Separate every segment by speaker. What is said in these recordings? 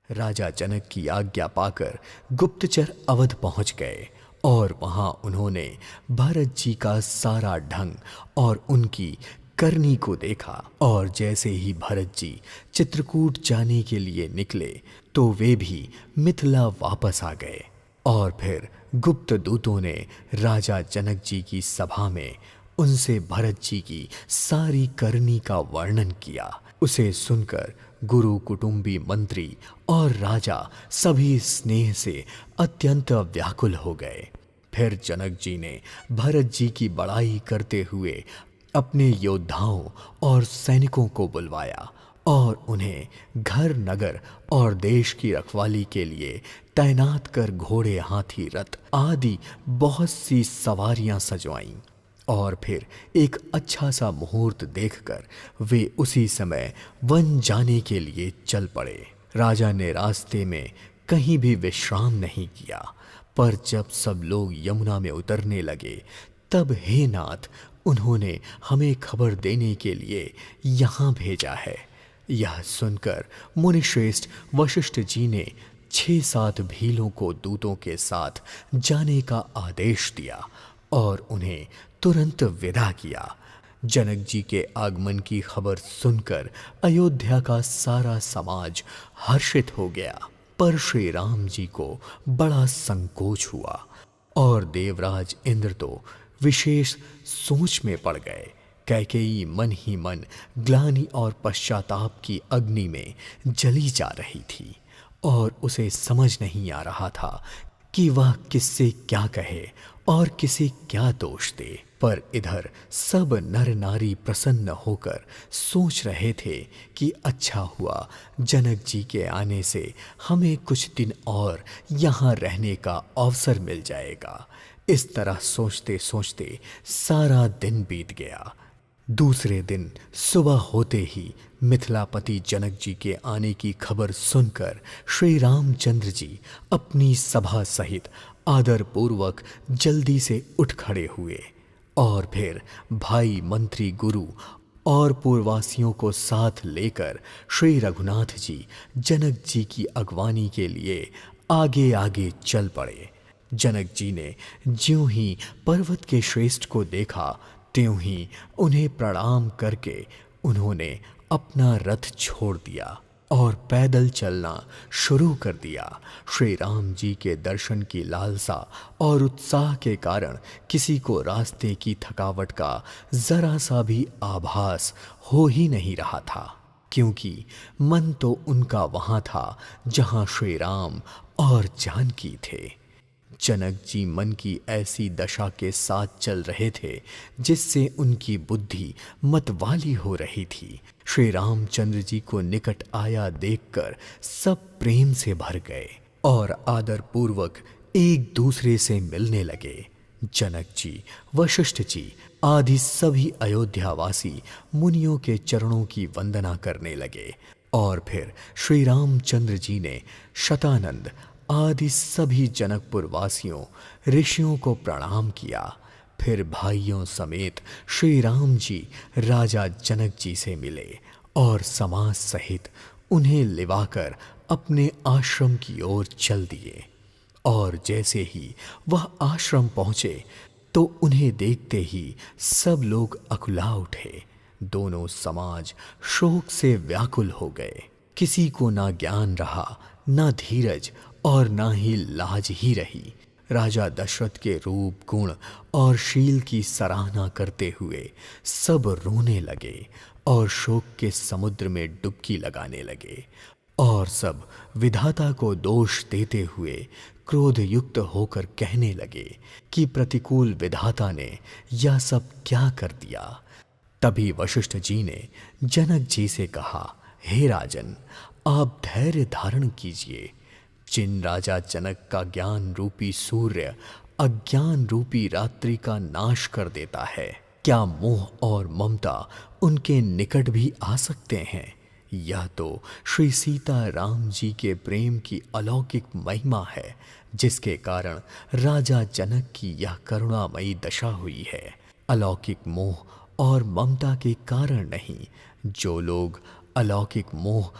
Speaker 1: राजा जनक की आज्ञा पाकर गुप्तचर अवध पहुंच गए और वहां उन्होंने भरत जी का सारा ढंग और उनकी करनी को देखा। और जैसे ही भरत जी चित्रकूट जाने के लिए निकले तो वे भी मिथिला वापस आ गए। और फिर गुप्त दूतों ने राजा जनक जी की सभा में उनसे भरत जी की सारी करनी का वर्णन किया। उसे सुनकर गुरु, कुटुंबी, मंत्री और राजा सभी स्नेह से अत्यंत व्याकुल हो गए। फिर जनक जी ने भरत जी की बड़ाई करते हुए अपने योद्धाओं और सैनिकों को बुलवाया और उन्हें घर, नगर और देश की रखवाली के लिए तैनात कर घोड़े, हाथी, रथ आदि बहुत सी सवारियां सजवाईं। और फिर एक अच्छा सा मुहूर्त देखकर वे उसी समय वन जाने के लिए चल पड़े। राजा ने रास्ते में कहीं भी विश्राम नहीं किया, पर जब सब लोग यमुना में उतरने लगे तब हे नाथ, उन्होंने हमें खबर देने के लिए यहाँ भेजा है। यह सुनकर मुनिश्रेष्ठ वशिष्ठ जी ने 6-7 भीलों को दूतों के साथ जाने का आदेश दिया और उन्हें तुरंत विदा किया। जनक जी के आगमन की खबर सुनकर अयोध्या का सारा समाज हर्षित हो गया, पर श्री राम जी को बड़ा संकोच हुआ और देवराज इंद्र तो विशेष सोच में पड़ गए। कैकेयी मन ही मन ग्लानि और पश्चाताप की अग्नि में जली जा रही थी और उसे समझ नहीं आ रहा था कि वह किससे क्या कहे और किसे क्या दोष दे। पर इधर सब नर नारी प्रसन्न होकर सोच रहे थे कि अच्छा हुआ जनक जी के आने से हमें कुछ दिन और यहाँ रहने का अवसर मिल जाएगा। इस तरह सोचते सोचते सारा दिन बीत गया। दूसरे दिन सुबह होते ही मिथिलापति जनक जी के आने की खबर सुनकर श्री रामचंद्र जी अपनी सभा सहित आदरपूर्वक जल्दी से उठ खड़े हुए और फिर भाई, मंत्री, गुरु और पूर्ववासियों को साथ लेकर श्री रघुनाथ जी जनक जी की अगवानी के लिए आगे आगे चल पड़े। जनक जी ने ज्यों ही पर्वत के श्रेष्ठ को देखा त्यों ही उन्हें प्रणाम करके उन्होंने अपना रथ छोड़ दिया और पैदल चलना शुरू कर दिया। श्री राम जी के दर्शन की लालसा और उत्साह के कारण किसी को रास्ते की थकावट का जरा सा भी आभास हो ही नहीं रहा था, क्योंकि मन तो उनका वहां था जहां श्री राम और जानकी थे। जनक जी मन की ऐसी दशा के साथ चल रहे थे जिससे उनकी बुद्धि मतवाली हो रही थी। श्री रामचंद्र जी को निकट आया देखकर सब प्रेम से भर गए और आदर पूर्वक एक दूसरे से मिलने लगे। जनक जी, वशिष्ठ जी आदि सभी अयोध्यावासी मुनियों के चरणों की वंदना करने लगे और फिर श्री रामचंद्र जी ने शतानंद आदि सभी जनकपुर वासियों, ऋषियों को प्रणाम किया। फिर भाइयों समेत श्री राम जी राजा जनक जी से मिले और समाज सहित उन्हें लिवाकर अपने आश्रम की ओर चल दिए। और जैसे ही वह आश्रम पहुंचे तो उन्हें देखते ही सब लोग अकुला उठे। दोनों समाज शोक से व्याकुल हो गए। किसी को ना ज्ञान रहा, ना धीरज और ना ही लाज ही रही। राजा दशरथ के रूप, गुण और शील की सराहना करते हुए सब रोने लगे और शोक के समुद्र में डुबकी लगाने लगे और सब विधाता को दोष देते हुए क्रोध युक्त होकर कहने लगे कि प्रतिकूल विधाता ने यह सब क्या कर दिया। तभी वशिष्ठ जी ने जनक जी से कहा, हे राजन, आप धैर्य धारण कीजिए। जिन राजा जनक का ज्ञान रूपी सूर्य अज्ञान रूपी रात्रि का नाश कर देता है, क्या मोह और ममता उनके निकट भी आ सकते हैं? यह तो श्री सीता राम जी के प्रेम की अलौकिक महिमा है, जिसके कारण राजा जनक की यह करुणामयी दशा हुई है। अलौकिक मोह और ममता के कारण नहीं। जो लोग अलौकिक मोह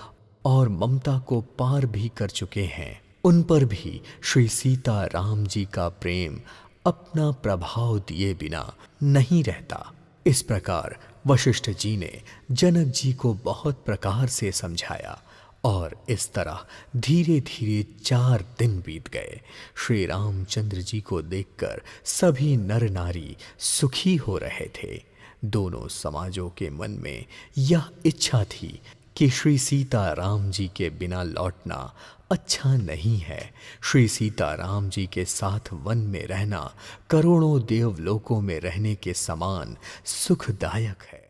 Speaker 1: और ममता को पार भी कर चुके हैं, उन पर भी श्री सीता राम जी का प्रेम अपना प्रभाव दिए बिना नहीं रहता। इस प्रकार वशिष्ठ जी ने जनक जी को बहुत प्रकार से समझाया और इस तरह धीरे धीरे 4 दिन बीत गए। श्री रामचंद्र जी को देखकर सभी नर नारी सुखी हो रहे थे। दोनों समाजों के मन में यह इच्छा थी कि श्री सीता राम जी के बिना लौटना अच्छा नहीं है। श्री सीता राम जी के साथ वन में रहना करोड़ों देवलोकों में रहने के समान सुखदायक है।